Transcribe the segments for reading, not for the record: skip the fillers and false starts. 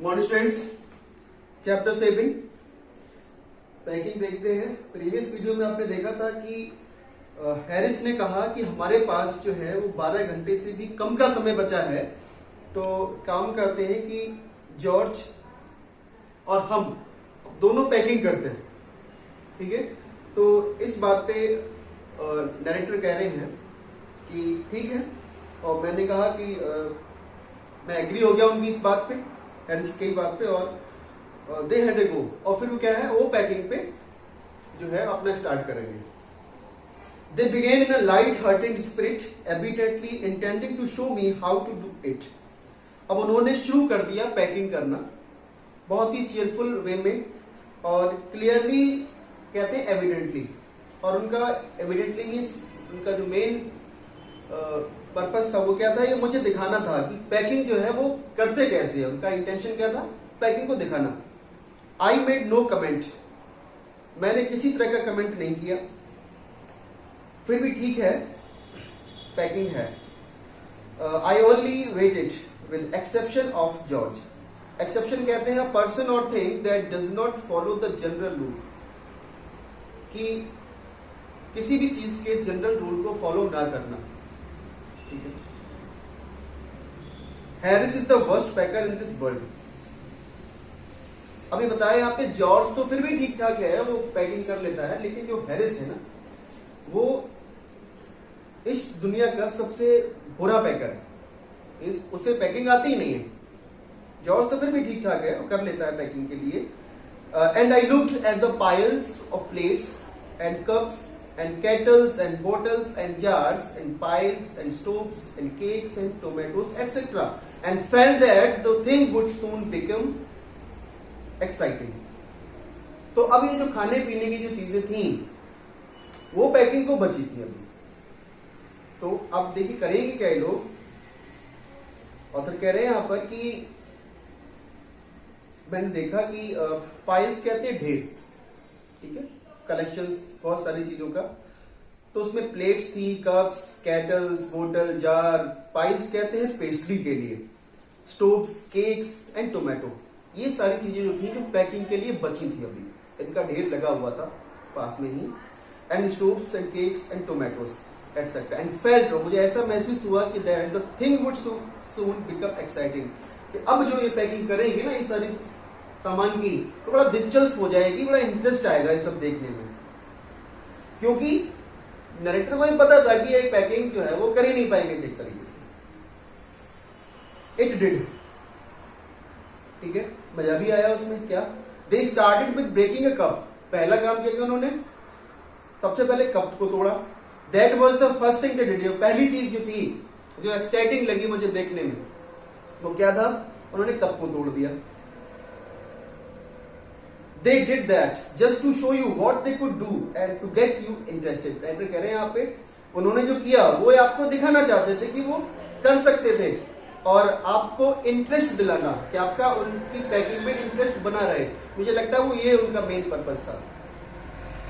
Morning students, chapter 7 packing देखते हैं। Previous video में आपने देखा था कि हैरिस ने कहा कि हमारे पास जो है वो 12 घंटे से भी कम का समय बचा है, तो काम करते हैं कि जॉर्ज और हम दोनों पैकिंग करते हैं। ठीक है, तो इस बात पे नरेटर कह रहे हैं कि ठीक है, और मैंने कहा कि मैं एग्री हो गया उनकी इस बात पे, हैरिस की बात पे, और दे हैड ए गो, और फिर वो क्या है, वो पैकिंग पे जो है अपना स्टार्ट करेंगे। They begin in a light hearted spirit, evidently intending to show me how to do it. अब उन्होंने शुरू कर दिया पैकिंग करना बहुत ही चीयरफुल वे में, और क्लियरली कहते हैं एविडेंटली, और उनका एविडेंटली मीन्स उनका जो मेन पर्पस था वो क्या था, ये मुझे दिखाना था कि पैकिंग जो है वो करते कैसे है। उनका इंटेंशन क्या था, पैकिंग को दिखाना। आई मेड नो कमेंट, मैंने किसी तरह का कमेंट नहीं किया, फिर भी ठीक है पैकिंग है। I only waited with exception of George. Exception कहते हैं पर्सन और thing that does not follow the general rule, कि किसी भी चीज के जनरल रूल को फॉलो ना करना। ठीक है, Harris is the worst packer in this world. अभी बताया यहाँ पे जॉर्ज तो फिर भी ठीक ठाक है, वो पैकिंग कर लेता है, लेकिन जो हैरिस है ना, वो इस दुनिया का सबसे बुरा पैकर है। उसे पैकिंग आती ही नहीं है। जॉर्ज तो फिर भी ठीक ठाक है, वो कर लेता है पैकिंग के लिए। And I looked at the piles of plates and cups and kettles and bottles and jars and pies and stoves and cakes and tomatoes etc. and felt that the thing would soon become exciting. तो अब ये जो खाने पीने की जो चीजें थी वो पैकिंग को बची थी अभी। तो अब देखिए करेंगे क्या ये लोग। ऑथर कह रहे हैं यहां पर कि मैंने देखा कि पाइल्स कहते हैं ढेर, ठीक है, कलेक्शन बहुत सारी चीजों का। तो उसमें प्लेट्स थी, कप्स, कैटल्स, बोतल, जार। पाइल्स कहते हैं पेस्ट्री के लिए, स्टोव्स, केक्स एंड टोमेटो। ये सारी चीजें जो थी जो पैकिंग के लिए बची थी अभी, इनका ढेर लगा हुआ था पास में ही। And stoves and cakes and tomatoes etcetera and felt, मुझे ऐसा महसूस हुआ कि that the thing would soon become exciting, कि अब जो ये पैकिंग करेंगे ना इस सारी सामान की, तो बड़ा दिलचस्प हो जाएगी, बड़ा इंटरेस्ट आएगा ये सब देखने में। क्योंकि नरेटर को भी पता था कि ये पैकिंग जो है वो कर ही नहीं पाएंगे ठीक तरीके से। इट डिड, ठीक है, मजा भी आया उसमें। क्या, they started with breaking a cup. पहला काम किया उन्होंने, सबसे पहले कप को तोड़ा। That was the first thing they did. पहली चीज जो थी जो एक्साइटिंग लगी मुझे देखने में, वो क्या था, उन्होंने कप को तोड़ दिया। They did that just to show you what they could do and to get you interested. Writer कह रहे हैं यहाँ पे, उन्होंने जो किया वो आपको दिखाना चाहते थे कि वो कर सकते थे, और आपको इंटरेस्ट दिलाना कि आपका उनकी पैकिंग में इंटरेस्ट बना रहे। मुझे लगता है वो ये उनका मेन पर्पस था।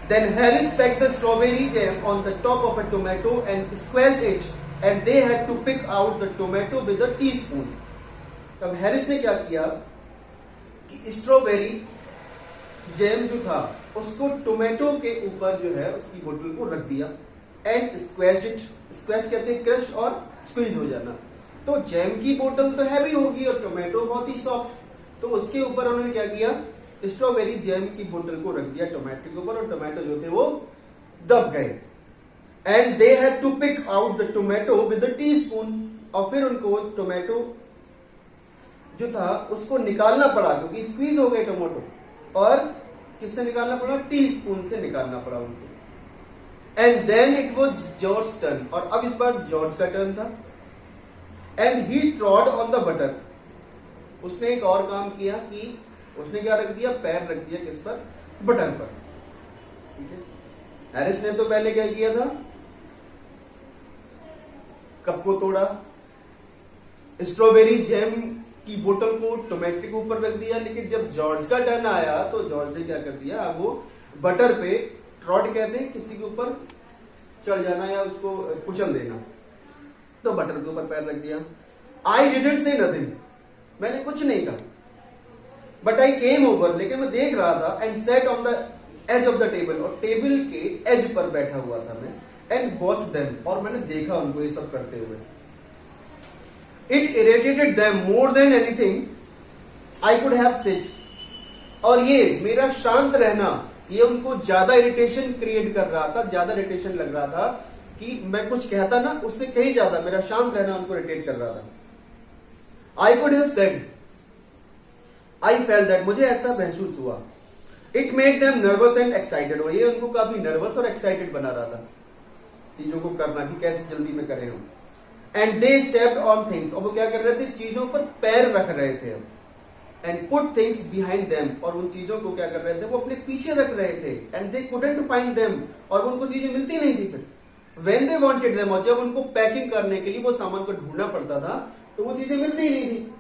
Then Harris packed the strawberry jam on the top of a tomato and squeezed it, and they had to pick out the tomato with a teaspoon. तब हैरिस ने क्या किया कि स्ट्रॉबेरी जैम जो था उसको tomato के ऊपर जो है उसकी बोतल को रख दिया, एंड स्क्वेज्ड इट। स्क्वेज कहते हैं क्रश और स्क्वीज हो जाना। तो जैम की बोतल तो हैवी होगी और टोमेटो बहुत ही सॉफ्ट, तो उसके ऊपर उन्होंने क्या किया, स्ट्रॉबेरी जैम की बोतल को रख दिया टोमेटो के ऊपर, और टोमेटो जो थे वो दब गए। And they had to pick out the tomato with a teaspoon, और फिर उनको टोमेटो जो था उसको निकालना पड़ा, क्योंकि स्क्वीज हो गए टोमेटो, और किससे निकालना पड़ा, टी स्पून से निकालना पड़ा उनको। And then it was George turn, और अब इस बार जॉर्ज का टर्न था। And he trod on the butter. उसने एक और काम किया कि उसने क्या रख दिया, पैर रख दिया किस पर, बटर पर। ठीक है, हैरिस ने तो पहले क्या किया था, कप को तोड़ा, स्ट्रॉबेरी जैम की बोतल को टोमेटो के ऊपर रख दिया। लेकिन जब जॉर्ज का टर्न आया तो जॉर्ज ने क्या कर दिया, अब वो बटर पे, ट्रॉड कहते हैं किसी के ऊपर चढ़ जाना या उसको कुचल देना, तो बटर के ऊपर पैर रख दिया। आई डिडंट से नथिंग, मैंने कुछ नहीं कहा। बट आई केम ओवर, लेकिन मैं देख रहा था, and sat on the edge of the table, और टेबल के एज पर बैठा हुआ था मैं, एंड वॉच्ड देम, और मैंने देखा उनको ये सब करते हुए. It irritated them more than anything I could have said, और ये मेरा शांत रहना, ये उनको ज्यादा इरिटेशन क्रिएट कर रहा था, ज्यादा इरिटेशन लग रहा था कि मैं कुछ कहता ना उससे कहीं ज्यादा मेरा शांत रहना उनको इरिटेट कर रहा था. I could have said, I felt that, मुझे ऐसा महसूस हुआ. It made them nervous and excited, और ये उनको काफी नर्वस और एक्साइटेड बना रहा था चीजों को करना, कि कैसे जल्दी में करें हम. And they stepped on things, और वो क्या कर रहे थे, चीजों पर पैर रख रहे थे. And put things behind them, और उन चीजों को क्या कर रहे थे, वो अपने पीछे रख रहे थे. And they couldn't find them, और उनको चीजें मिलती नहीं थी. फिर व्हेन दे वांटेड देम, और जब उनको पैकिंग करने के लिए वो सामान को ढूंढना पड़ता था तो वो चीजें मिलती ही नहीं थी.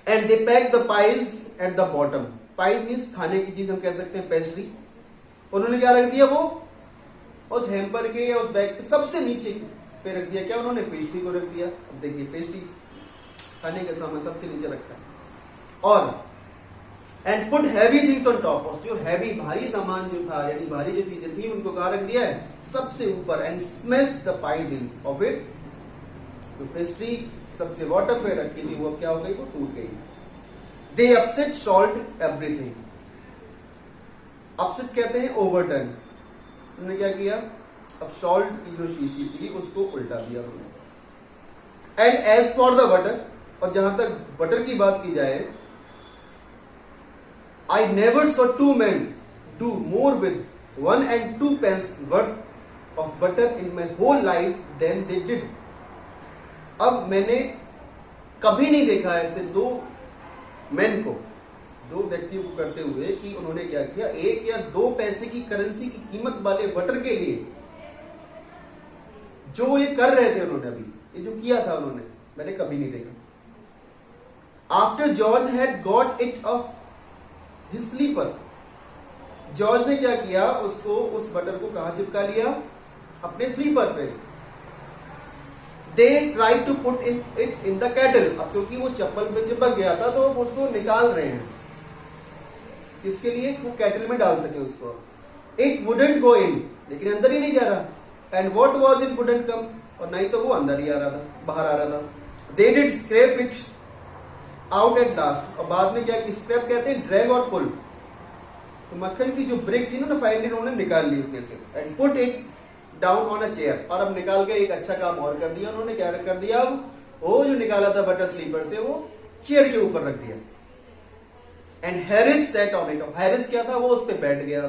And they pack the pies at the bottom, pies means खाने की चीज हम कह सकते हैं, पेस्ट्री. उन्होंने क्या रख दिया, वो उस हैम्पर के या उस बैग के सबसे नीचे पे रख दिया. क्या उन्होंने, पेस्ट्री को रख दिया. अब देखिए पेस्ट्री खाने के सामान सबसे नीचे रखा है. और and put heavy things on top, और जो हैवी भारी सामान जो था, यानी भारी जो चीजें थी उनको कहाँ रख दिया है, सबसे ऊपर. एंड स्मैश्ड द पाइज इन, और फिर तो पेस्ट्री सबसे बॉटम पे रखी थी वो अब क्या हो गई, वो टूट गई. दे अपसेट सॉल्ट एवरीथिंग, अपसेट कहते हैं ओवरटर्न. उन्होंने क्या किया, अब सॉल्ट की जो शीशी थी उसको उल्टा दिया उन्होंने. And as for the butter, और जहां तक बटर की बात की जाए, I never saw two men do more with 1 and 2 pence worth of butter in my whole life than they did. अब मैंने कभी नहीं देखा ऐसे दो मैन को, दो व्यक्तियों को करते हुए कि उन्होंने क्या किया, 1 या 2 पैसे की करेंसी की कीमत वाले बटर के लिए जो ये कर रहे थे उन्होंने, अभी ये जो किया था उन्होंने, मैंने कभी नहीं देखा. After George had got it off his slipper, George ने क्या किया, उसको उस बटर को कहां चिपका लिया, अपने स्लीपर पे. They try to put it in the kettle, अब क्योंकि वो चप्पल पे चिपक गया था तो उसको निकाल रहे हैं, इसके लिए वो कैटल में डाल सके उसको. इट वुडंट गो इन, लेकिन अंदर ही नहीं जा रहा. And what was it wouldn't कम, और नहीं तो वो अंदर ही आ रहा था, बाहर आ रहा था. They did scrap it out at last, और बाद में क्या, स्क्रैप कहते हैं ड्रैग और पुल. तो मक्खन की जो ब्रिक थी ना, फाइनली उन्होंने निकाल ली उसमें से. And put it down on a chair, और अब निकाल के एक अच्छा काम और कर दिया उन्होंने. क्या कर दिया, अब वो जो निकाला था बटर स्लीपर से वो चेयर के ऊपर रख दिया. And Harris sat on it, Harris क्या था, वो उस पर बैठ गया.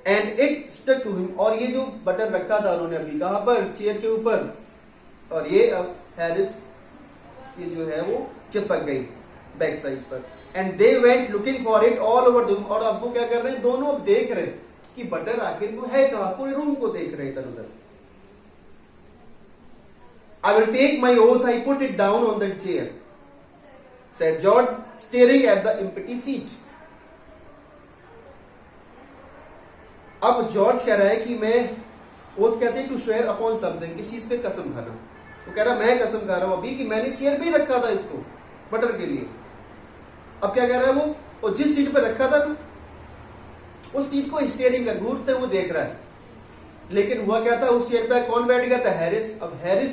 And it stuck to him, और ये जो बटर रखा था उन्होंने अभी कहां पर, चेयर के ऊपर, और ये अब हैरिस ये जो है वो चिपक गई बैक साइड पर. And they went looking for it all over the room, और अब वो क्या कर रहे हैं, दोनों अब देख रहे हैं कि बटर आखिर वो है कहां, पूरे रूम को देख रहे इधर उधर. I will take my oath I put it down on that chair, said George staring at the empty seat. अब जॉर्ज कह रहा है कि मैं, ओथ कहते हैं टू स्वेयर अपॉन समथिंग, किस चीज पे कसम खाना. वो कह रहा मैं कसम खा रहा हूं अभी कि मैंने चेयर पे ही रखा था इसको बटर के लिए. अब क्या कह रहा है वो जिस सीट पे रखा था ना, उस सीट को स्टीयरिंग कर घूरते हुए देख रहा है. लेकिन हुआ क्या था, उस चेयर पे कौन बैठ गया था, हैरिस. अब हैरिस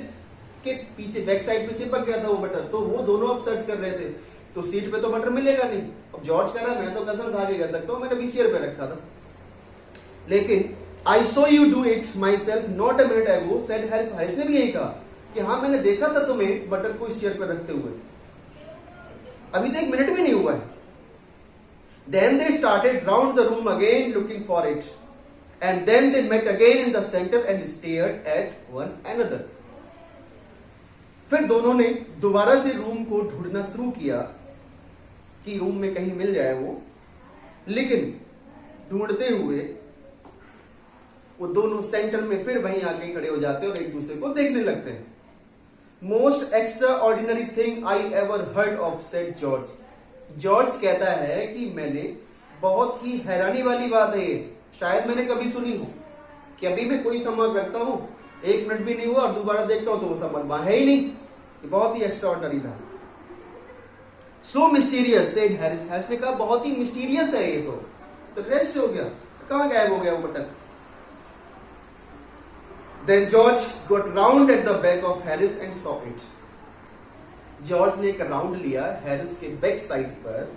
के पीछे बैक साइड पे चिपक गया था वो बटर, तो वो दोनों अब सर्च कर रहे थे, तो सीट पे तो बटर मिलेगा नहीं. अब जॉर्ज कह रहा है मैं तो कसम खा के कह सकता हूं मैंने 20 चेयर पे रखा था. लेकिन I saw you do it myself not a minute ago, said Harris. Harris ने भी यही कहा कि हाँ मैंने देखा था तुम्हें बटर को इस चेयर पे रखते हुए, अभी तो 1 मिनट भी नहीं हुआ है. Then they started round the room again looking for it, and then they met again in the center and stared at one another. फिर दोनों ने दोबारा से रूम को ढूंढना शुरू किया कि रूम में कहीं मिल जाए वो, लेकिन ढूंढते हुए वो दोनों सेंटर में फिर वहीं आके खड़े हो जाते हैं और एक दूसरे को देखने लगते हैं. Most extra ordinary thing I ever heard of, said George. George कहता है कि मैंने बहुत ही हैरानी वाली बात है ये, शायद मैंने कभी सुनी हो कि अभी मैं कोई सामान रखता हूं 1 मिनट भी नहीं हुआ और दोबारा देखता हूं तो वो सामान वहां है ही नहीं. ये बहुत ही एक्स्ट्राऑर्डिनरी था. सो मिस्टीरियस सेड हैरिस, हैरिस ने कहा बहुत ही मिस्टीरियस है ये तो रहस्य हो गया, कहाँ गायब हो गया वो बटन। Then George got round at the back of Harris and saw it, George ने एक राउंड लिया हैरिस के बैक साइड पर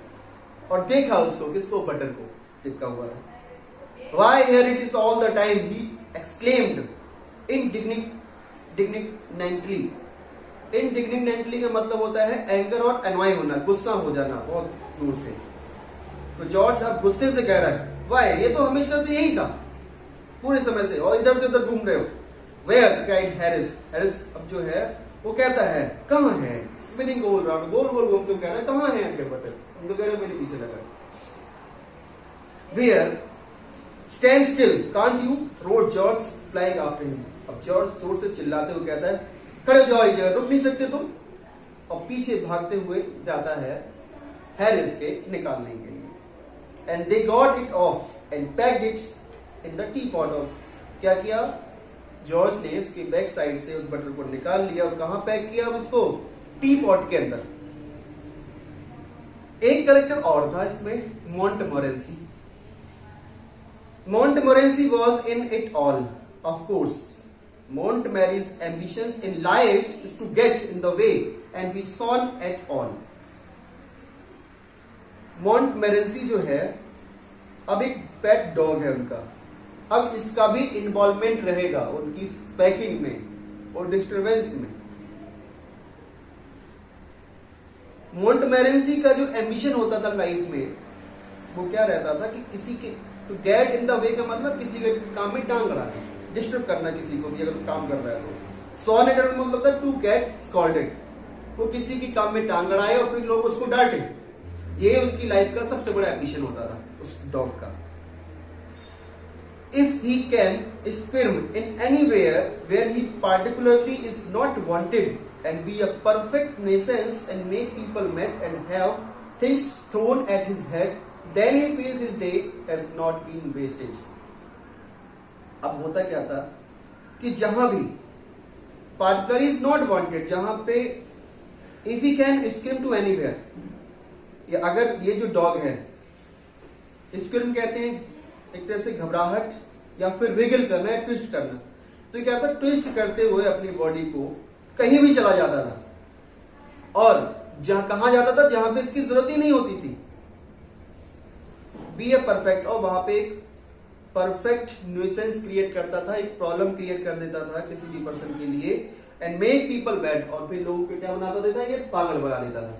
और देखा उसको, किसको, बटन को चिपका हुआ था। Why here it is all the time, he exclaimed indignantly. Indignantly का मतलब होता है एंगर और annoy होना, गुस्सा हो जाना बहुत दूर से। तो जॉर्ज अब गुस्से से कह रहा है, Why, ये तो हमेशा से यही था पूरे समय से, और इधर से उधर घूम रहे हो। Where, cried Harris. Harris अब जो है वो कहता है कहाँ है, स्पिनिंग गोल राउंड, गोल गोल घूमते हुए कह रहा है कहाँ है आपके बटन, उनको कह रहे मेरे पीछे लगा। Where, stand still, can't you, roared George flying after him. अब जॉर्ज जोर से चिल्लाते हुए कहता है खड़े हो जाओ एक जगह, रुक नहीं सकते तुम, और पीछे भागते हुए जाता है हैरिस के निकालने के लिए। And they got it of and packed it in the T pot. Of क्या किया, जॉर्ज ने उसकी बैक साइड से उस बटन को निकाल लिया और कहां पैक किया उसको, टी पॉट के अंदर। एक कैरेक्टर और था इसमें, मोंटमोरेंसी। Montmorency was in it all, of course. Montgomery's ambitions in life is to get in the way and be shone at all. Montmorency जो है अब एक पेट डॉग है उनका, अब इसका भी इन्वॉल्वमेंट रहेगा उनकी पैकिंग में और डिस्टर्बेंस में। मोंटमोरेंसी का जो एम्बिशन होता था लाइफ में वो क्या रहता था कि किसी के to get in the way का मतलब किसी के काम में टांग अड़ाना, डिस्टर्ब करना किसी को भी अगर काम कर रहा है तो। सॉनेट मतलब था टू गेट स्कॉल्डेड, वो किसी की काम में टांग अड़ाए और फिर लोग उसको डांटे। ये उसकी लाइफ का सबसे बड़ा एम्बिशन होता था उस डॉग का। If he can spin in anywhere where he particularly is not wanted and be a perfect nuisance and make people mad and have things thrown at his head, then he feels his day has not been wasted. अब होता क्या था कि जहां भी partner is not wanted, जहां पे if he can scream to anywhere, या अगर ये जो डॉग है स्क्रीम कहते हैं एक तरह से घबराहट या फिर रिगल करना है, ट्विस्ट करना। तो क्या था, ट्विस्ट करते हुए अपनी बॉडी को कहीं भी चला जाता था और जहां कहां जाता था जहां पे इसकी जरूरत ही नहीं होती थी। बी ए परफेक्ट, और वहां पे एक परफेक्ट न्यूसेंस क्रिएट करता था, एक प्रॉब्लम क्रिएट कर देता था किसी भी पर्सन के लिए। एंड मेक पीपल बैड, और फिर लोगों को क्या बना देता, ये पागल बना देता था।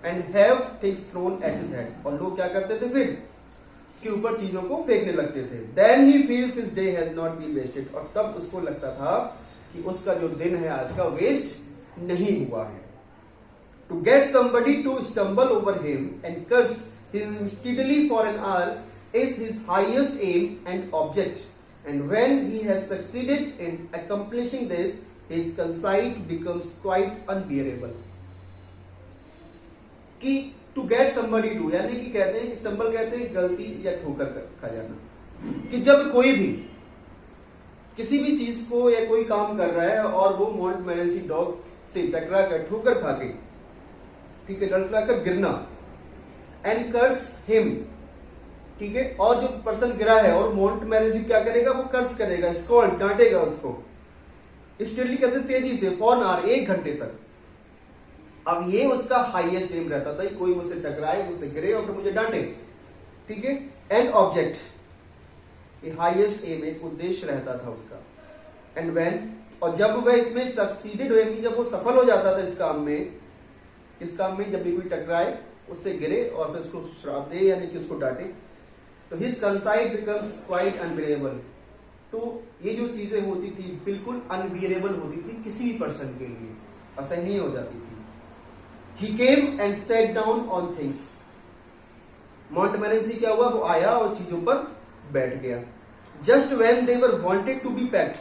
And have things thrown at his head, और लोग क्या करते थे फिर इसके ऊपर चीजों को फेंकने लगते थे। Then he feels his day has not been wasted, और तब उसको लगता था कि उसका जो दिन है आज का वेस्ट नहीं हुआ है। To get somebody to stumble over him and curse him steadily for an hour is his highest aim and object, and when he has succeeded in accomplishing this, his conceit becomes quite unbearable. कि to get somebody to, यानी कि कहते हैं stumble कहते हैं गलती या ठोकर खा जाना, कि जब कोई भी किसी भी चीज को या कोई काम कर रहा है और वो मोंटमोरेंसी डॉग से टकरा कर ठोकर खा के, ठीक है, लड़खड़ा कर गिरना, एंड कर्स हिम, ठीक है, और जो पर्सन गिरा है और मोंटमोरेंसी क्या करेगा, वो कर्स करेगा, स्कॉल्ड, डांटेगा उसको स्टेडली कहते तेजी से, फॉर एन आवर, 1 घंटे तक। अब ये उसका हाईएस्ट एम रहता था, कोई मुझसे टकराए, मुझसे गिरे और फिर मुझे डांटे, ठीक है। एंड ऑब्जेक्ट, ये हाईएस्ट एम, एक उद्देश्य रहता था उसका। एंड व्हेन, और जब वह इसमें सक्सीडेड हुए, जब वो सफल हो जाता था इस काम में जब भी कोई टकराए, उससे गिरे और फिर उसको श्राप दे यानी कि उसको डांटे, तो हिज कंसाइट बिकम्स क्वाइट अनबियरेबल। तो ये जो चीजें होती थी बिल्कुल अनबियरेबल होती थी किसी भी पर्सन के लिए, असहनीय हो जाती थी। He came and sat down on things, Montmorency क्या हुआ, वो आया और चीजों पर बैठ गया। Just when they were wanted to be packed,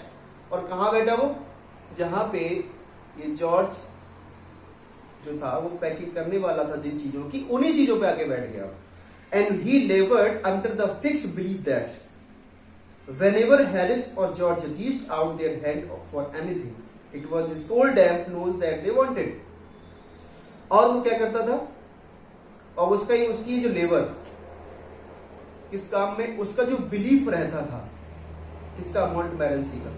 और कहां बैठा वो, जहां पे ये जॉर्ज जो था वो पैकिंग करने वाला था जिन चीजों की, उन्हीं चीजों पे आके बैठ गया। And he levered under the fixed belief that whenever Harris or George reached out their hand for anything, it was his old damp nose that they wanted. और वो क्या करता था, और उसकी जो लेबर किस काम में, उसका जो बिलीफ रहता था किसका, मोंटमोरेंसी का,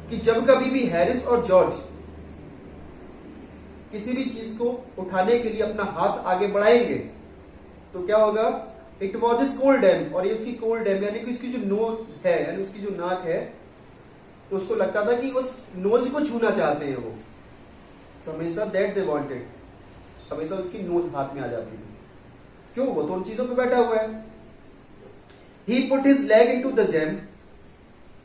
कि जब कभी भी हैरिस और जॉर्ज किसी भी चीज को उठाने के लिए अपना हाथ आगे बढ़ाएंगे तो क्या होगा, it was is cold dam, और ये उसकी कोल्ड डैम यानी कि उसकी जो नोज है यानी उसकी जो नाक है, तो उसको लगता था कि उस नोज को छूना चाहते हैं वो, तो हमेशा दैट दे वांटेड, हमेशा उसकी नोज हाथ में आ जाती थी। क्यों, वो तो उन चीजों पे बैठा हुआ है। He put his leg into the jam,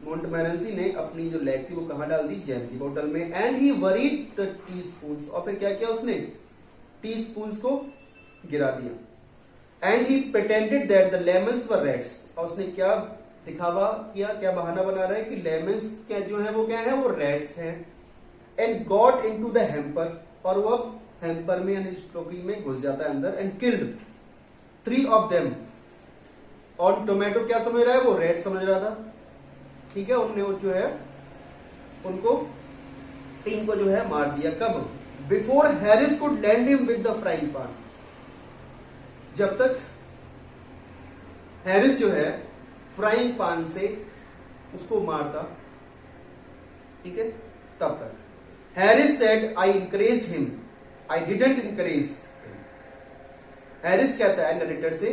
Montmorency ने अपनी जो लेग थी वो कहां डाल दी, जैम की बोतल में। And he worried the T spoons, और फिर क्या किया उसने, टी स्पून्स को गिरा दिया। And he pretended that the lemons were rats, और उसने क्या दिखावा किया, क्या बहाना बना रहा है कि लेमन्स क्या जो है वो क्या है, वो रेड्स हैं। And got into the hamper, और वो अब हैम्पर में यानी टोकरी में घुस जाता है अंदर। एंड किल्ड 3 ऑफ देम, और टोमेटो क्या समझ रहा है, वो रेड समझ रहा था, ठीक है। उनने वो जो है उनको 3 को जो है मार दिया। कब, before Harris could land him with the frying pan, जब तक हैरिस जो है फ्राइंग पैन से उसको मारता, ठीक है, तब तक। Harris said I encouraged him, I didn't encourage. Harris कहता है नरेटर से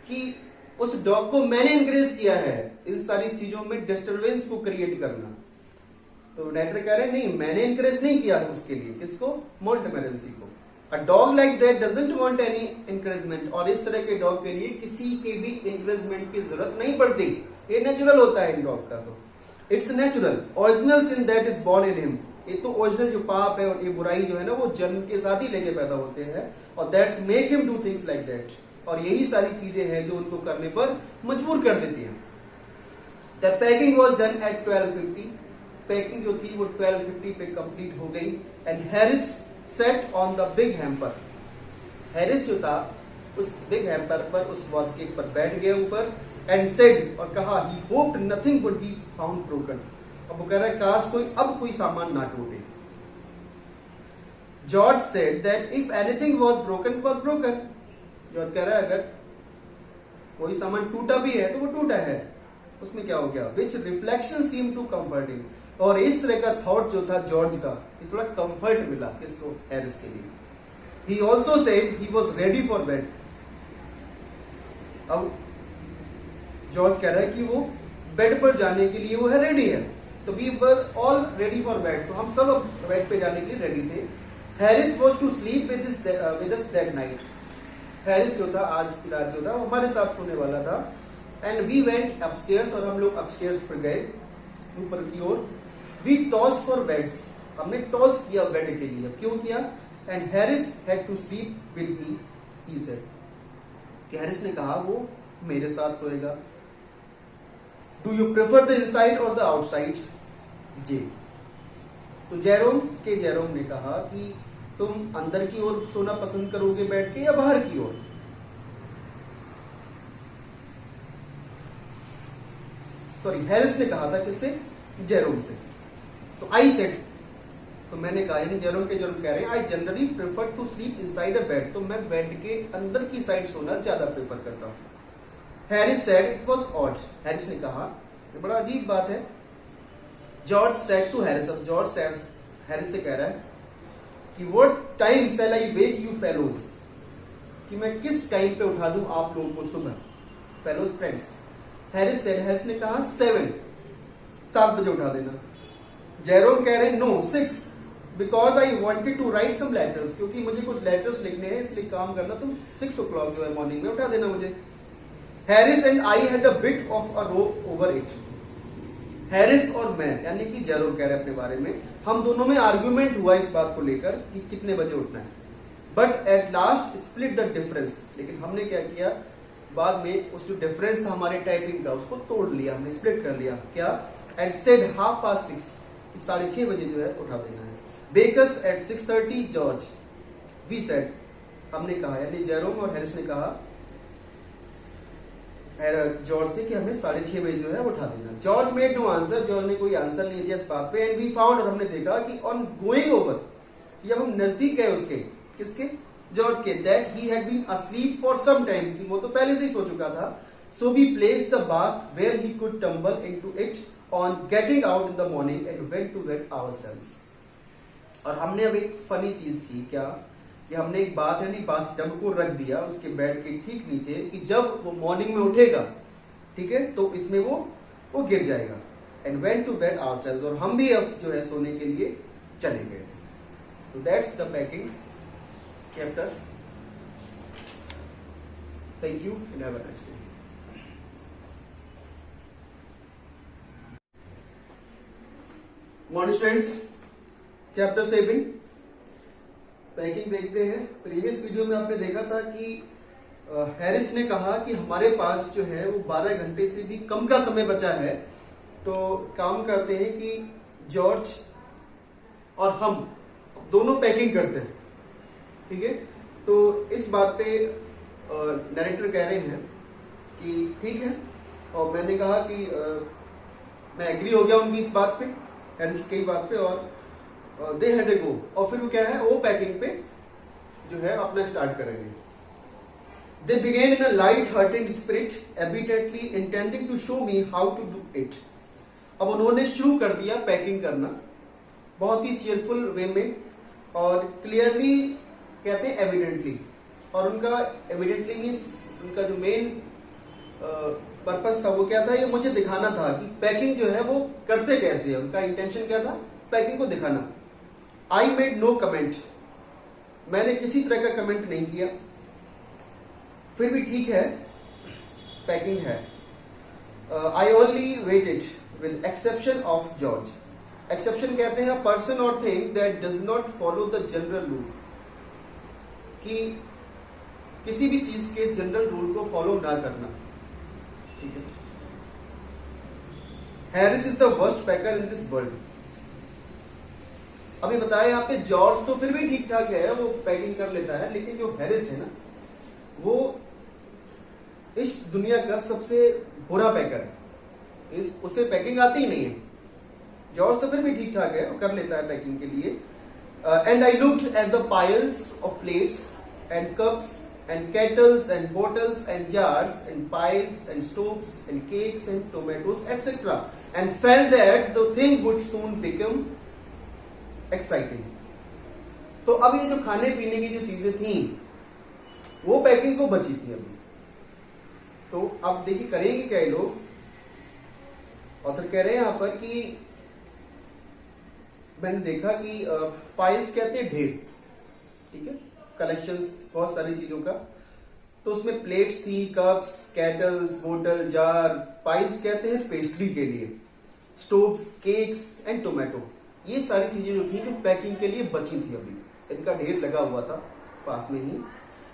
कि उस डॉग को मैंने इंकरेज किया है इन सारी चीजों में डिस्टरबेंस को क्रिएट करना। तो नरेटर कह रहे हैं नहीं, मैंने इंकरेज नहीं किया उसके लिए, किसको, मोंटमोरेंसी को। A dog like that doesn't want any encouragement, और इस तरह के डॉग के लिए किसी के भी इंकरेजमेंट की जरूरत नहीं पड़ती, ये नेचुरल होता है इन डॉग का। तो it's natural, original sin that is born in him, ये तो ओरिजिनल जो पाप है और ये बुराई जो है ना वो जन्म के साथ ही लेके पैदा होते हैं, और that's make him do things like that, और यही सारी चीजें हैं जो उनको करने पर मजबूर कर देती हैं। The packing was done at 12:50, packing जो थी वो 12:50 पे कंप्लीट हो गई। And Harris sat on the big hamper, Harris जो था उस बिग हैम्पर पर, उस बास्केट पर बैठ गया ऊपर। एंड सेड, और कहा, he hoped nothing would be found broken, अब वो कह रहा है काश कोई सामान ना टूटे। George said that if anything was broken was broken, George कह रहा है अगर कोई सामान टूटा भी है तो वो टूटा है, उसमें क्या हो गया। Which reflection seem to comfort him, और इस तरह का थॉट जो था जॉर्ज का, ये थोड़ा कंफर्ट मिला किसको, हैरिस के लिए। He also said he was ready for bed, अब जॉर्ज कह रहा है कि वो बेड पर जाने के लिए वो है रेडी है। तो we were all ready for bed, तो हम सब बेड पे जाने के लिए रेडी थे। Harris was to sleep with us that night, Harris जो था आज की रात जो था हमारे साथ सोने वाला था। एंड वी वेंट अपस्टेयर्स, और हम लोग अपस्टेयर्स पर गए ऊपर की ओर। वी टॉस्ड फॉर बेड्स, हमने टॉस किया बेड के लिए, क्यों किया। And Harris had to sleep with me, he said, कि हैरिस ने कहा वो मेरे साथ सोएगा। Do you prefer the inside or the outside, J. तो जेरोम ने कहा कि तुम अंदर की ओर सोना पसंद करोगे बैठ के या बाहर की ओर। सॉरी, हैरिस ने कहा था किससे, जेरोम से। तो आई सेड, तो मैंने कहा, यानी जेरोम कह रहे हैं I generally prefer to sleep inside a bed, तो मैं बेड के अंदर की साइड सोना ज्यादा प्रेफर करता हूं। Harris said it was odd, Harris ने कहा ये बड़ा अजीब बात है। जॉर्ज सेड टू हैरिस, अब जॉर्ज हैरिस से कह रहा है कि what time shall I wake you fellows, कि मैं किस टाइम पे उठा दूं आप लोगों को सुबह, फेलोज फ्रेंड्स। हैरिस ने कहा 7 बजे उठा देना। जेरोम कह रहे हैं no 6, because I wanted to write some letters, क्योंकि मुझे कुछ लेटर्स लिखने हैं इसलिए काम करना, तुम 6 o'clock जो है मॉर्निंग में उठा देना मुझे। Harris and I had a bit of a rope over it, Harris और मैं यानी कि जेरोम कह रहे हैं अपने बारे में, हम दोनों में आर्ग्यूमेंट हुआ इस बात को लेकर कि कितने बजे उठना है। But at last split the difference, लेकिन हमने क्या किया, बाद में उस जो डिफरेंस था हमारे टाइपिंग का उसको तोड़ लिया, हमने स्प्लिट कर लिया। क्या, एंड सेड 6:30, कि 6:30 बजे जो है उठा देना है। बेकस एट 6:30 जॉर्ज, वी सेड, हमने कहा, यानी जेरोम और हैरिस ने कहा जॉर्ज से कि हमें 6:30 बजे जो है उठा देना। George made no answer, George ने कोई आंसर नहीं दिया इस बात पे। एंड वी फाउंड, और हमने देखा कि ऑन गोइंग ओवर, जब हम नजदीक गए उसके, किसके, जॉर्ज के that he had been asleep for some time, कि वो तो पहले से ही सो चुका था. So we placed the bath where he could tumble into it on getting out in the morning and went to bed ourselves. और हमने अब एक फनी चीज की, क्या कि हमने एक बाथ यानी बाथ टब को रख दिया उसके बेड के ठीक नीचे, कि जब वो मॉर्निंग में उठेगा, ठीक है, तो इसमें वो गिर जाएगा. And went to bed ourselves, और हम भी अब जो है सोने के लिए चले गए. तो that's the packing chapter. Thank you and have a nice day. Morning students, chapter 7 packing देखते हैं. प्रीवियस वीडियो में आपने देखा था कि हैरिस ने कहा कि हमारे पास जो है वो 12 घंटे से भी कम का समय बचा है, तो काम करते हैं कि जॉर्ज और हम दोनों पैकिंग करते हैं. ठीक है, तो इस बात पे डायरेक्टर कह रहे हैं कि ठीक है, और मैंने कहा कि मैं एग्री हो गया उनकी इस बात पे, हैरिस की बात पे, और दे हैड ए गो. और फिर वो क्या है, वो पैकिंग पे जो है अपना स्टार्ट करेंगे. They begin in a light hearted spirit evidently intending to show me how to do it. अब उन्होंने शुरू कर दिया पैकिंग करना बहुत ही चीयरफुल वे में, और क्लियरली कहते हैं एविडेंटली. और उनका एविडेंटली मीन्स उनका जो मेन पर्पस था वो क्या था, ये मुझे दिखाना था कि पैकिंग जो है वो करते कैसे है. उनका इंटेंशन क्या था, पैकिंग को दिखाना. आई मेड नो कमेंट, मैंने किसी तरह का कमेंट नहीं किया. फिर भी ठीक है, पैकिंग है. I only waited with exception of George. Exception कहते हैं पर्सन और thing that does not follow the general rule, कि किसी भी चीज के जनरल रूल को फॉलो ना करना. ठीक है, Harris is the worst packer in this world. अभी बताया यहाँ पे जॉर्ज तो फिर भी ठीक ठाक है, वो पैकिंग कर लेता है, लेकिन जो हैरिस है ना, वो इस दुनिया का सबसे बुरा पैकर है. उसे पैकिंग आती ही नहीं है. जॉर्ज तो फिर भी ठीक ठाक है, वो कर लेता है पैकिंग के लिए. And I looked at the piles of plates and cups and kettles and bottles and jars and pies and stoves and cakes and tomatoes etc. and felt that the thing would soon become exciting. तो अब ये जो खाने पीने की जो चीजें थी वो पैकिंग को बची थी अभी. तो अब देखिए करेंगे क्या ये लोग. ऑथर कह रहे हैं यहां पर कि मैंने देखा कि पाइल्स कहते हैं ढेर. ठीक है, कलेक्शन बहुत सारी चीजों का. तो उसमें प्लेट्स थी, कप्स, कैटल्स, बोतल, जार. पाइल्स कहते हैं पेस्ट्री के लिए. स्टोव्स, केक्स एंड टोमेटो, ये सारी चीजें जो थी जो पैकिंग के लिए बची थी अभी, इनका ढेर लगा हुआ था पास में ही.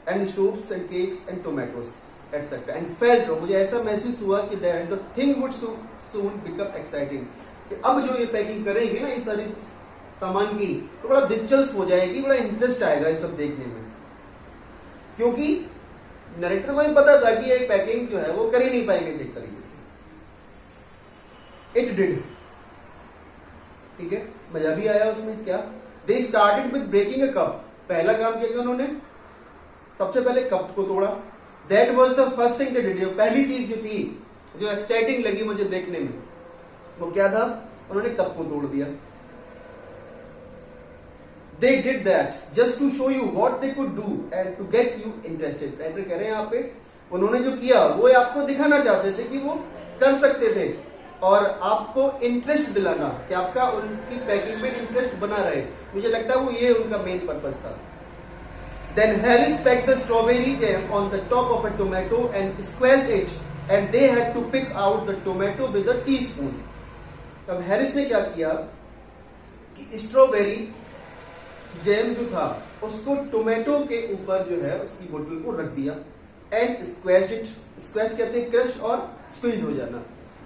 And stoves and cakes and tomatoes etcetera. And felt, मुझे ऐसा महसूस हुआ कि that the thing would soon become exciting, कि अब जो ये पैकिंग करेंगे ना इस सारी सामान की, तो बड़ा दिलचस्प हो जाएगी, बड़ा इंटरेस्ट आएगा ये सब देखने में. क्योंकि नरेटर को भी पता था कि ये पैकिंग जो है वो कर ही नहीं पाएंगे ठीक तरीके से. It did. ठीक है, मजा भी आया उसमें. क्या, they started with breaking a cup. पहला काम किया उन्होंने, सबसे पहले कप को तोड़ा. That was the first thing they did. पहली चीज जो थी जो एक्साइटिंग लगी मुझे देखने में, वो क्या था, उन्होंने कप को तोड़ दिया. They did that just to show you what they could do and to get you interested. Writer कह रहे हैं यहाँ पे, उन्होंने जो किया वो आपको दिखाना चाहते थे कि वो कर सकते थे, और आपको इंटरेस्ट दिलाना, कि आपका उनकी पैकिंग में इंटरेस्ट बना रहे. मुझे लगता है वो ये उनका मेन पर्पस था. Then Harris packed the strawberry jam on the top of a tomato and squeezed it, and they had to pick out the tomato with a teaspoon. अब हैरिस ने क्या किया कि स्ट्रॉबेरी जैम जो था उसको tomato के ऊपर जो है उसकी बोतल को रख दिया. And स्क्वेश्ड it. स्क्वेश कहते हैं क्रश और स्क्वीज हो जाना.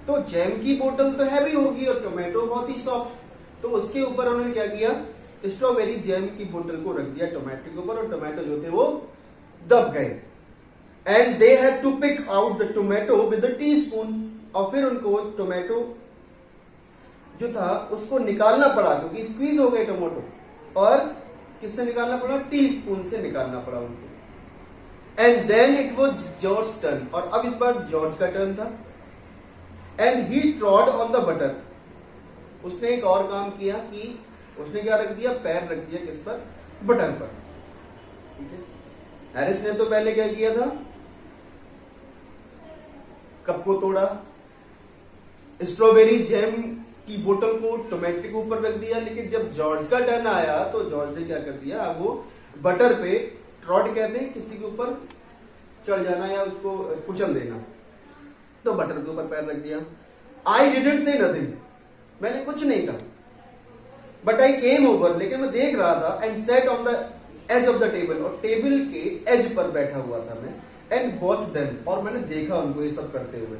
तो जैम की बोतल तो हैवी होगी और टोमेटो बहुत ही सॉफ्ट, तो उसके ऊपर उन्होंने क्या किया, स्ट्रॉबेरी जैम की बोतल को रख दिया टोमेटो के ऊपर, और टोमेटो जो थे वो दब गए. And they had to pick out the tomato with a teaspoon. और फिर उनको टोमेटो जो था उसको निकालना पड़ा क्योंकि स्क्वीज हो गए टोमेटो, और किससे निकालना पड़ा? टीस्पून से निकालना पड़ा उनको। And then it was George turn, और अब इस बार जॉर्ज का टर्न था। And he trod on the butter, उसने एक और काम किया कि उसने क्या रख दिया? पैर रख दिया किस पर? बटर पर। ठीक है, हैरिस ने तो पहले क्या किया था? कप को तोड़ा, स्ट्रॉबेरी जैम की बोतल को टोमेटो के ऊपर रख दिया। लेकिन जब जॉर्ज का टर्न आया तो जॉर्ज ने क्या कर दिया? अब वो बटर पे, ट्रॉड कहते हैं किसी के ऊपर चढ़ जाना या उसको कुचल देना, तो बटर के ऊपर पैर रख दिया। आई डिडंट से नथिंग, मैंने कुछ नहीं कहा, बट आई केम ओवर, लेकिन मैं देख रहा था। And sat on the edge of the table, और टेबल के एज पर बैठा हुआ था मैं। एंड वॉच्ड देम, और मैंने देखा उनको ये सब करते हुए।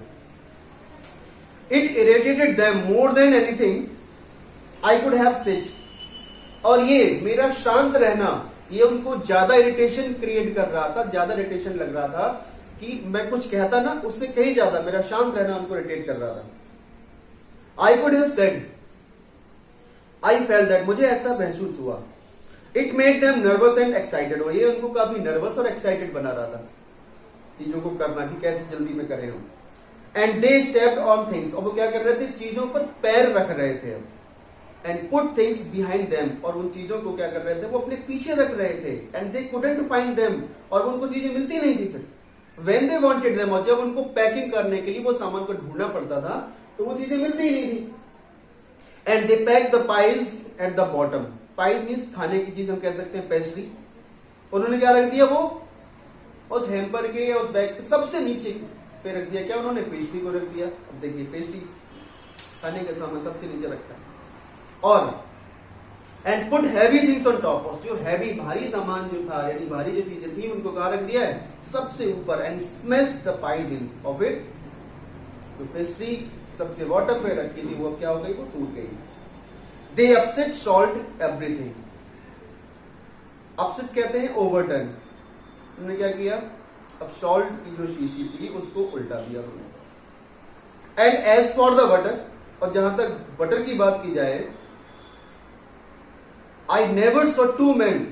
It irritated them more than anything I could have said, और ये मेरा शांत रहना, ये उनको ज्यादा इरिटेशन क्रिएट कर रहा था, ज्यादा इरिटेशन लग रहा था कि मैं कुछ कहता ना उससे कहीं ज्यादा मेरा शांत रहना उनको इरिटेट कर रहा था। I could have said, I felt that, मुझे ऐसा महसूस हुआ। It made them nervous and excited, और ये उनको काफी नर्वस और एक्साइटेड बना रहा था चीजों को करना, कि कैसे जल्दी में करें हम। And they stepped on things, और वो क्या कर रहे थे? चीजों पर पैर रख रहे थे। And put things behind them, और उन चीजों को क्या कर रहे थे? वो अपने पीछे रख रहे थे। And they couldn't find them, और उनको चीजें मिलती नहीं थी फिर। व्हेन दे वांटेड देम, और जब उनको पैकिंग करने के लिए वो सामान को ढूंढना पड़ता था तो वो चीजें मिलती ही नहीं थी। And they pack the pies at the bottom, pies means खाने की चीज हम कह सकते हैं, पेस्ट्री। उन्होंने क्या रख दिया? वो उस हैम्पर के या उस बैग पे सबसे नीचे पे रख दिया। क्या उन्होंने? पेस्ट्री को रख दिया। अब देखिए, पेस्ट्री खाने का सामान सबसे नीचे रखा है। और and put heavy things on top, और जो हैवी भारी सामान जो था, यानी भारी जो चीजें थी, उनको कहाँ रख दिया है? सबसे ऊपर। And smashed the pies in of it, तो पेस्ट्री सबसे बॉटम पे रखी थी, वो क्या हो गई? वो टूट गई। दे अपसेट सॉल्ट एवरीथिंग, अपसेट कहते हैं ओवरटर्न। उन्होंने क्या किया? अब सॉल्ट की जो शीशी थी उसको उल्टा दिया उन्होंने। And as for the butter, और जहां तक बटर की बात की जाए, I never saw two men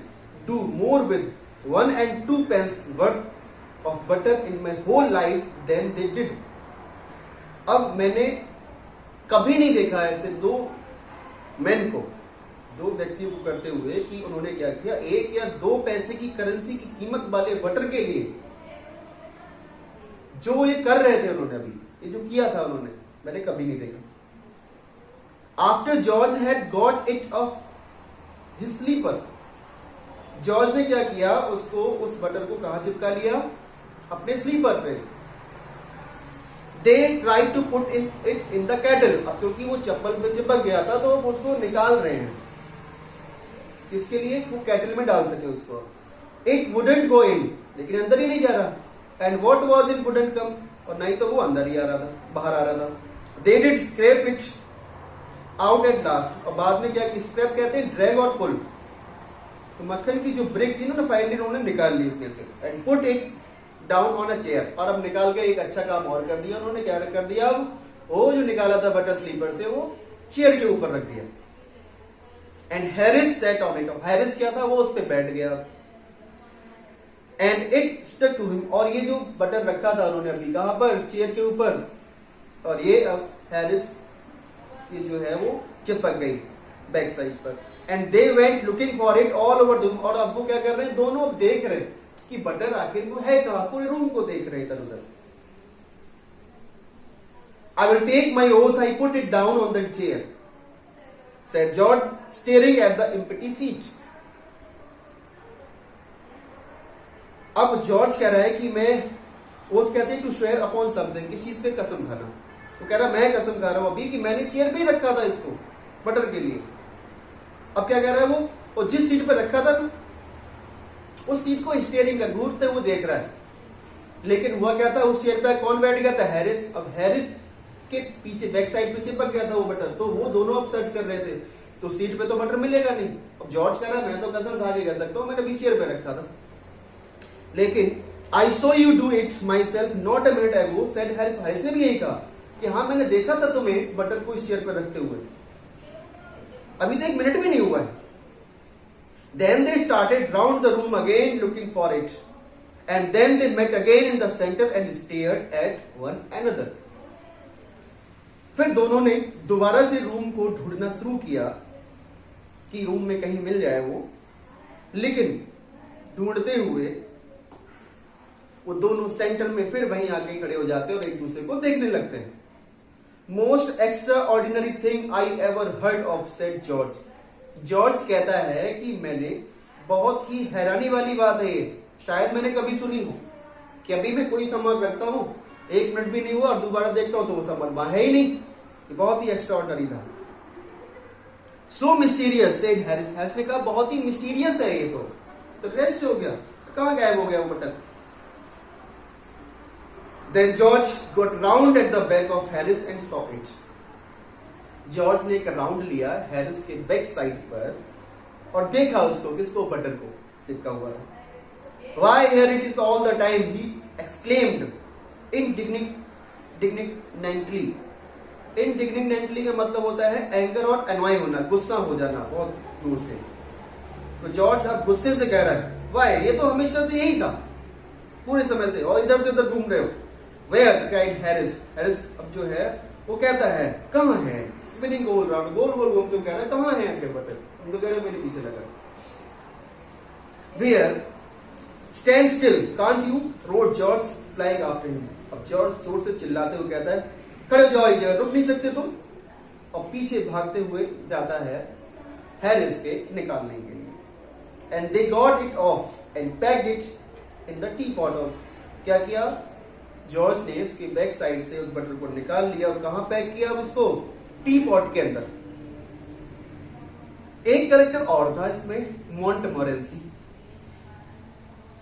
do more with 1 and 2 pence worth of butter in my whole life than they did. अब मैंने कभी नहीं देखा ऐसे दो मैन को, दो व्यक्तियों को करते हुए कि उन्होंने क्या किया? 1 या 2 पैसे की करेंसी की कीमत वाले बटर के लिए जो ये कर रहे थे उन्होंने, अभी ये जो किया था उन्होंने, मैंने कभी नहीं देखा। After George had got it off his slipper, George ने क्या किया? उसको, उस बटर को कहां चिपका लिया? अपने स्लीपर पे। They try to put it in the kettle, अब क्योंकि वो चप्पल पे चिपक गया था तो उसको निकाल रहे हैं, किसके लिए? वो कैटल में डाल सके उसको। इट वुडंट गो इन, लेकिन अंदर ही नहीं जा रहा। And what was in wouldn't कम, और नहीं तो वो अंदर ही आ रहा था, बाहर आ रहा था। They did scrap it out at last, और बाद में क्या? स्क्रैप कहते हैं ड्रैग और पुल, तो मक्खन की जो ब्रिक थी ना, फाइनली उन्होंने निकाल ली उसमें से। And put it down on a chair, और अब निकाल के एक अच्छा काम और कर दिया उन्होंने। क्या कर दिया? अब वो जो निकाला था बटर स्लीपर से, वो चेयर के ऊपर रख दिया। And Harris sat on it, Harris क्या था? वो उस पर बैठ गया। And it stuck to him, और ये जो बटर रखा था उन्होंने अभी कहां पर? चेयर के ऊपर, और ये अब हैरिस ये जो है वो चिपक गई बैक साइड पर। And they went looking for it all over the room, और अब वो क्या कर रहे हैं? दोनों अब देख रहे हैं कि बटर आखिर वो है कहां, पूरे रूम को देख रहे हैं इधर उधर। I will take my oath I put it down on the chair, said George, staring at the empty seat. अब जॉर्ज कह रहा है कि मैं, ओथ कहते हैं टू स्वेयर अपॉन समथिंग, किस चीज पे कसम खाना। तो कह रहा मैं कसम खा रहा हूं अभी कि मैंने चेयर पे ही रखा था इसको बटर के लिए। अब क्या कह रहा है वो? और जिस सीट पे रखा था ना, उस सीट को स्टीयरिंग कर घूरते हुए देख रहा है। लेकिन हुआ क्या था? उस चेयर पे कौन बैठ गया था? हैरिस। अब हैरिस के पीछे बैक साइड पे चिपक गया था वो बटर, तो वो दोनों अब सर्च कर रहे थे, तो सीट पे तो बटर मिलेगा नहीं। अब जॉर्ज कह रहा है मैं तो कसम खा के कह सकता हूं मैंने भी चेयर पे रखा था। लेकिन I saw you do it myself not a minute ago, said Harris. Harris ने भी यही कहा कि हाँ मैंने देखा था तुम्हें बटर को इस चेयर पे रखते हुए, अभी तो 1 मिनट भी नहीं हुआ है। Then they started round the room again looking for it. And then they met again in the center and stared at one another. फिर दोनों ने दोबारा से रूम को ढूंढना शुरू किया कि रूम में कहीं मिल जाए वो, लेकिन ढूंढते हुए वो दोनों सेंटर में फिर वहीं आके खड़े हो जाते और एक दूसरे को देखने लगते हैं. Most extra ordinary thing I ever heard of, said George. George कहता है कि मैंने बहुत ही हैरानी वाली बात है ये, शायद मैंने कभी सुनी हो कि अभी मैं कोई सामान रखता हूं, 1 मिनट भी नहीं हुआ और दोबारा देखता हूं तो वो सामान वहां है ही नहीं. ये बहुत ही एक्स्ट्रा ऑर्डिनरी था. सो मिस्टीरियस, सेड हैरिस. हैरिस ने कहा बहुत ही मिस्टीरियस है ये तो रेस्ट हो गया, कहां गायब हो गया वो button. Then George got round at the back of Harris and saw it. George ने एक राउंड लिया हैरिस के बैक साइड पर और देखा उसको, किसको, बटन को चिपका हुआ था. Why here it is all the time, he exclaimed indignantly. Indignantly का मतलब होता है एंगर और एनॉय होना, गुस्सा हो जाना बहुत दूर से. तो जॉर्ज अब गुस्से से कह रहा है, Why, ये तो हमेशा से यही था पूरे समय से, और इधर से उधर घूम रहे हो. Where, cried Harris. Harris अब जो है वो कहता है कहाँ है, स्पिनिंग गोल राउंड, गोल गोल घूमते कह रहा है कहाँ है आपके बटन. हम तो कह रहे मेरे पीछे लगा. Where, stand still, can't you, roared George, flying after him. अब जॉर्ज जोर से चिल्लाते हुए कहता है खड़े हो जाओ, इधर रुक नहीं सकते तुम, और पीछे भागते हुए जाता है हैरिस के निकालने के लिए. And they got it off and packed it in the teapot. और क्या किया, जॉर्ज ने इसके बैक साइड से उस बटन को निकाल लिया और कहां पैक किया उसको, टी पॉट के अंदर. एक कैरेक्टर और था इसमें, Montmorency.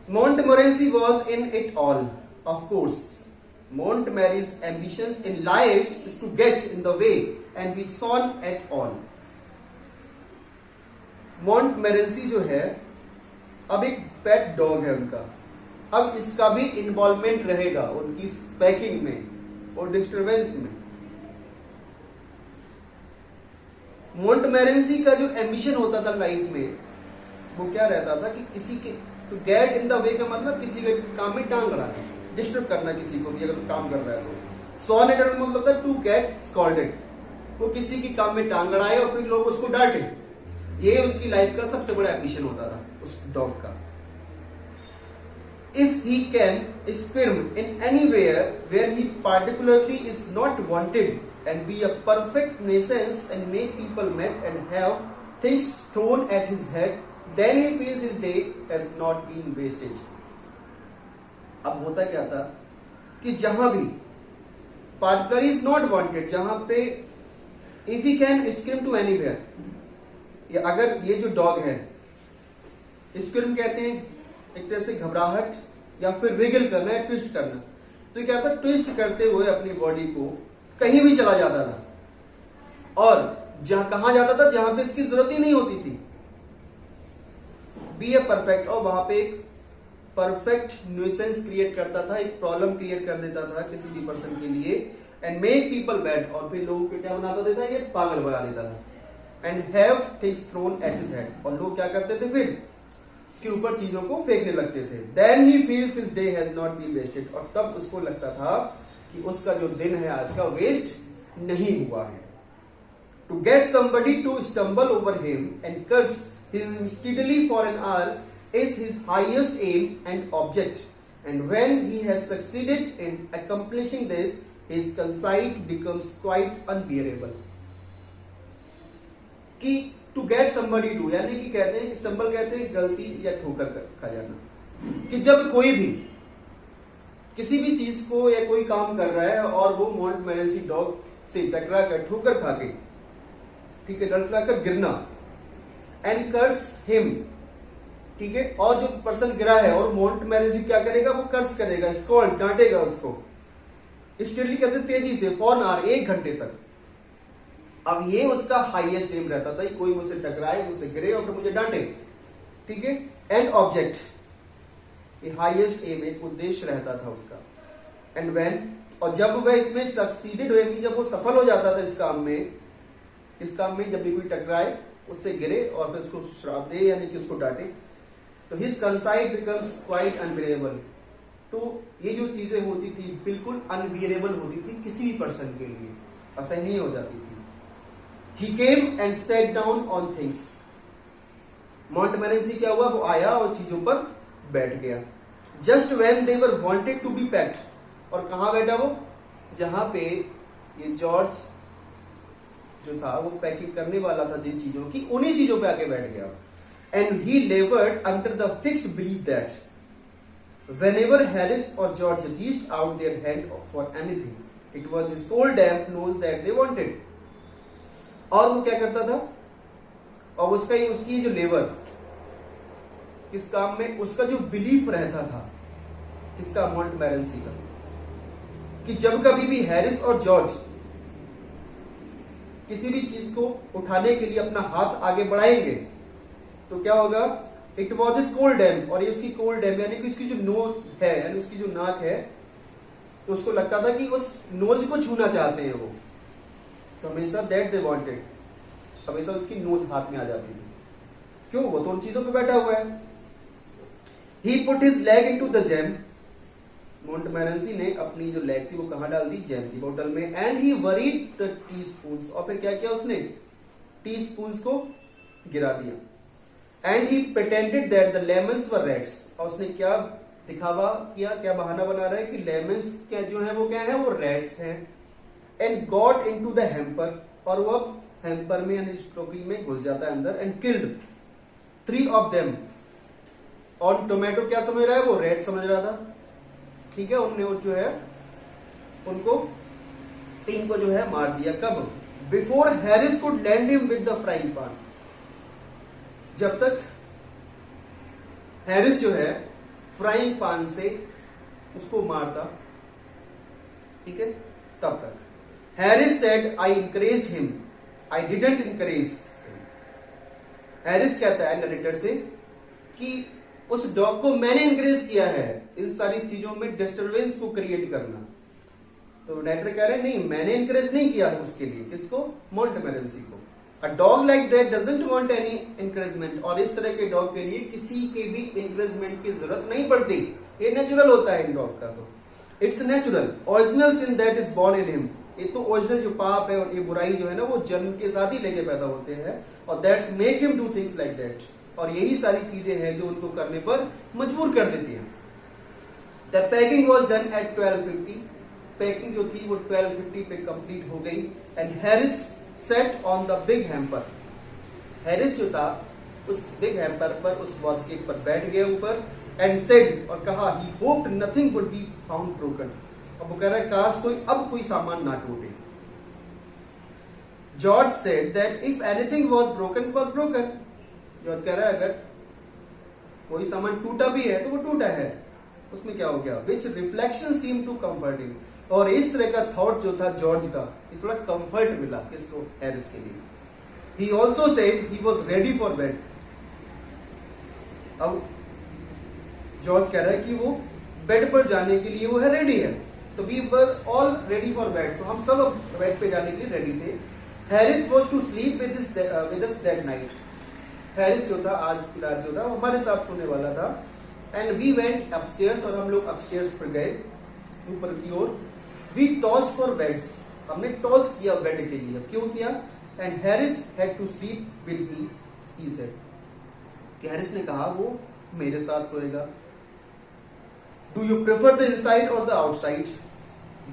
Montmorency was in it all. Of course Montgomery's ambitions in life is to get in the way and be shone at all. Montmorency जो है अब एक पेट डॉग है उनका, अब इसका भी इन्वॉल्वमेंट रहेगा उनकी पैकिंग में और डिस्टर्बेंस में. मोंटमोरेंसी का जो एम्बिशन होता था लाइफ में वो क्या रहता था कि किसी के to get in the way का मतलब किसी के काम में टांग अड़ाना, डिस्टर्ब करना किसी को भी अगर काम कर रहा है तो. सॉनेटर का मतलब था टू गेट स्कॉल्डेड, वो किसी की काम में टांग अड़ाए और फिर लोग उसको डांटे. ये उसकी लाइफ का सबसे बड़ा एम्बिशन होता था उस डॉग का. If he can squirm in anywhere where he particularly is not wanted and be a perfect nuisance and make people mad and have things thrown at his head, then he feels his day has not been wasted. अब होता क्या था कि जहां भी particularly is not wanted, जहां पे if he can scream to anywhere, या अगर ये जो डॉग है स्क्विर्म कहते हैं एक तरह से घबराहट या फिर रिगल करना है, ट्विस्ट करना. तो ये क्या था, ट्विस्ट करते हुए अपनी बॉडी को कहीं भी चला जाता था और जहां कहां जाता था जहां पे इसकी जरूरत ही नहीं होती थी. बी ए परफेक्ट, और वहां पे एक परफेक्ट न्यूसेंस क्रिएट करता था, एक प्रॉब्लम क्रिएट कर देता था किसी भी पर्सन के लिए. एंड मेक पीपल बैड, और फिर लोगों को क्या बना देता, ये पागल बना देता था. And have things thrown at his head, और लोग क्या करते थे फिर इसके ऊपर चीजों को फेंकने लगते थे. Then he feels his day has not been wasted, और तब उसको लगता था कि उसका जो दिन है आज का वेस्ट नहीं हुआ है. To get somebody to stumble over him and curse him steadily for an hour is his highest aim and object, and when he has succeeded in accomplishing this, his conceit becomes quite unbearable. कि to get somebody to, यानी कि कहते हैं stumble कहते हैं गलती या ठोकर खा जाना, कि जब कोई भी किसी भी चीज को या कोई काम कर रहा है और वो मोंटमोरेंसी डॉग से टकरा कर ठोकर खा के, ठीक है, लड़खड़ा कर गिरना, एंड कर्स हिम, ठीक है, और जो पर्सन गिरा है और मोंटमोरेंसी क्या करेगा, वो कर्स करेगा, स्कॉल्ड, डांटेगा उसको स्टेडली कहते तेजी से, फॉर एन आवर, 1 घंटे तक. अब ये उसका हाईएस्ट एम रहता था, कोई मुझसे टकराए, मुझसे गिरे और फिर मुझे डांटे, ठीक है. एंड ऑब्जेक्ट, ये हाईएस्ट एम, एक उद्देश्य रहता था उसका. एंड व्हेन, और जब वह इसमें सक्सीडेड हुए, जब वो सफल हो जाता था इस काम में जब भी कोई टकराए उससे गिरे और फिर उसको श्राप दे, यानी कि उसको डांटे। तो हिज कंसाइट बिकम्स क्वाइट अनबियरेबल। तो ये जो चीजें होती थी बिल्कुल अनबियरेबल होती थी किसी भी पर्सन के लिए, असहनीय हो जाती थी। He came and sat down on things. Montmorency क्या हुआ, वो आया और चीजों पर बैठ गया। Just when they were wanted to be packed, और कहां बैठा वो, जहां पे ये जॉर्ज जो था वो पैकिंग करने वाला था जिन चीजों की, उन्हीं चीजों पे आके बैठ गया। And he levered under the fixed belief that whenever Harris or George reached out their hand for anything, it was his old damp nose that they wanted. और वो क्या करता था, और उसकी जो लेबर किस काम में, उसका जो बिलीफ रहता था, किसका, मॉन्टमोरेंसी का, कि जब कभी भी हैरिस और जॉर्ज किसी भी चीज को उठाने के लिए अपना हाथ आगे बढ़ाएंगे तो क्या होगा, it was is cold dam, और ये उसकी कोल्ड डैम यानी कि उसकी जो नोज है, यानी उसकी जो नाक है, तो उसको लगता था कि उस नोज को छूना चाहते हैं वो, तो हमेशा दैट दे वांटेड, हमेशा उसकी नोज हाथ में आ जाती थी। क्यों, वो तो उन चीजों पे बैठा हुआ है। He put his leg into the jam, Montmorency ने अपनी जो लेग थी वो कहां डाल दी, जैम की बोतल में। And he worried the T spoons, और फिर क्या किया उसने, टी स्पून्स को गिरा दिया। And he pretended that the lemons were rats, और उसने क्या दिखावा किया, क्या बहाना बना रहा है कि लेमन्स क्या जो है वो क्या है, वो रेड्स हैं। And got into the hamper, और वो अब हैम्पर में यानी टोकरी में घुस जाता है अंदर। एंड किल्ड 3 ऑफ देम, और टोमेटो क्या समझ रहा है, वो रेड समझ रहा था, ठीक है। उनने वो जो है उनको 3 को जो है मार दिया। कब, before Harris could land him with the frying pan, जब तक हैरिस जो है फ्राइंग पैन से उसको मारता, ठीक है, तब तक। Harris said I encouraged him, I didn't encourage. Harris कहता है नरेटर से कि उस डॉग को मैंने इंकरेज किया है इन सारी चीजों में डिस्टर्बेंस को क्रिएट करना। तो नरेटर कह रहे हैं नहीं, मैंने इंकरेज नहीं किया है उसके लिए, किसको, मॉन्टमोरेंसी को। A dog like that doesn't want any encouragement, और इस तरह के डॉग के लिए किसी के भी encouragement की जरूरत नहीं पड़ती, ये नेचुरल होता है इन डॉग का। तो it's natural, original sin that is born in him, ये तो ओरिजिनल जो पाप है और ये बुराई जो है ना वो जन्म के साथ ही लेके पैदा होते हैं, और that's make him do things like that, और यही सारी चीजें हैं जो उनको करने पर मजबूर कर देती हैं। The packing was done at 12:50, packing जो थी वो 12:50 पे कंप्लीट हो गई। And Harris sat on the big hamper, Harris जो था उस बिग हैम्पर पर, उस बास्केट पर बैठ गया ऊपर। एंड सेड, और कहा, he hoped nothing would be found broken, अब वो कह रहा है काश कोई सामान ना टूटे। George said that if anything was broken was broken, George कह रहा है अगर कोई सामान टूटा भी है तो वो टूटा है, उसमें क्या हो गया। Which reflection seem to comforting, और इस तरह का थॉट जो था जॉर्ज का, ये थोड़ा कंफर्ट मिला किसको, हैरिस के लिए। He also said he was ready for bed, अब जॉर्ज कह रहा है कि वो बेड पर जाने के लिए वो है रेडी है। तो we were all ready for bed, तो हम सब बेड पे जाने के लिए रेडी थे। Harris was to sleep with us that night, Harris जो था आज की रात जो था वो हमारे साथ सोने वाला था। एंड वी वेंट अपस्टेयर्स, और हम लोग अपस्टेयर्स पर गए ऊपर की ओर। वी टॉस्ड फॉर बेड्स, हमने टॉस किया बेड के लिए। क्यों किया, and Harris had to sleep with me, he said, कि हैरिस ने कहा वो मेरे साथ सोएगा। Do you prefer the inside or the outside,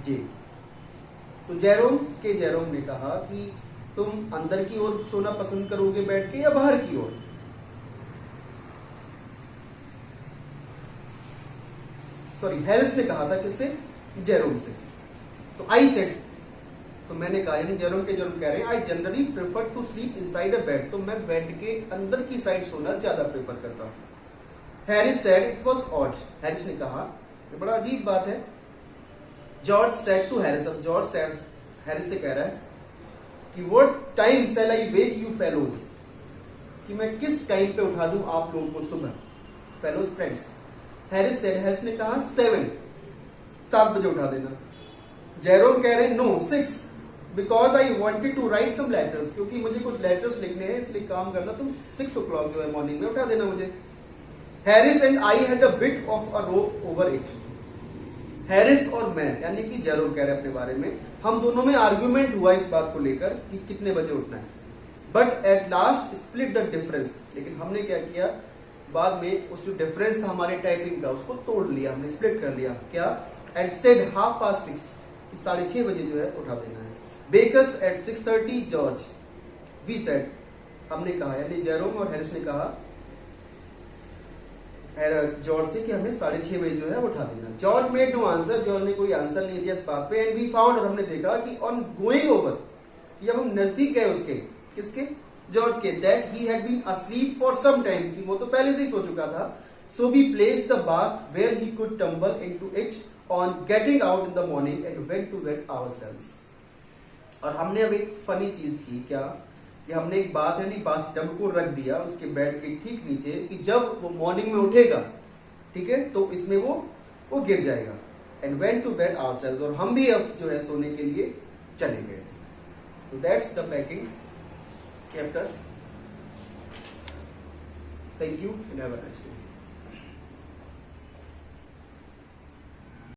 J, तो जेरोम ने कहा कि तुम अंदर की ओर सोना पसंद करोगे बैठ के या बाहर की ओर। सॉरी, हैरिस ने कहा था किससे, जेरोम से। तो आई सेड, तो मैंने कहा, यानी जेरोम कह रहे हैं I generally prefer to sleep inside a bed, तो मैं बेड के अंदर की साइड सोना ज्यादा प्रेफर करता हूं। Harris said it was odd, Harris ने कहा ये बड़ा अजीब बात है। जॉर्ज सेड टू हैरिस, अब जॉर्ज हैरिस से कह रहा है कि what time shall I wake you fellows, कि मैं किस टाइम पे उठा दूं आप लोगों को सुबह, फेलोज फ्रेंड्स। हैरिस ने कहा 7 बजे उठा देना। जेरोम कह रहे हैं no 6, because I wanted to write some letters, क्योंकि मुझे कुछ लेटर्स लिखने हैं, इसलिए काम करना तुम 6 o'clock जो है मॉर्निंग में उठा देना मुझे। Harris and I had a bit of a rope over it. Harris और मैं, यानी कि जेरोम कह रहे अपने बारे में, हम दोनों में आर्ग्यूमेंट हुआ इस बात को लेकर कि कितने बजे उठना है। But at last split the difference, लेकिन हमने क्या किया, बाद में उस जो डिफरेंस था हमारे टाइपिंग का उसको तोड़ लिया, हमने स्प्लिट कर लिया। क्या? एंड सेड 6:30, 6:30 बजे जो है उठा देना है। Wake us at 6:30 George, we said, हमने कहा, यानी जेरोम और हैरिस ने कहा जॉर्ज से कि हमें 6:30 बजे जो है उठा देना। George made no answer, George ने कोई आंसर नहीं दिया इस बात पे। एंड वी फाउंड, और हमने देखा कि ऑन गोइंग ओवर, जब हम नजदीक गए उसके, किसके? जॉर्ज के, that he had been asleep for some time, कि वो तो पहले से ही सो चुका था। So we placed the bath where he could tumble into it on getting out in the morning and went to bed ourselves. और हमने अब एक फनी चीज की, क्या कि हमने एक बाथ यानी बाथ टब को रख दिया उसके बेड के ठीक नीचे, कि जब वो मॉर्निंग में उठेगा, ठीक है, तो इसमें वो गिर जाएगा। And went to bed ourselves, और हम भी अब जो है सोने के लिए चले गए। तो that's the packing chapter. Thank you and have a nice day.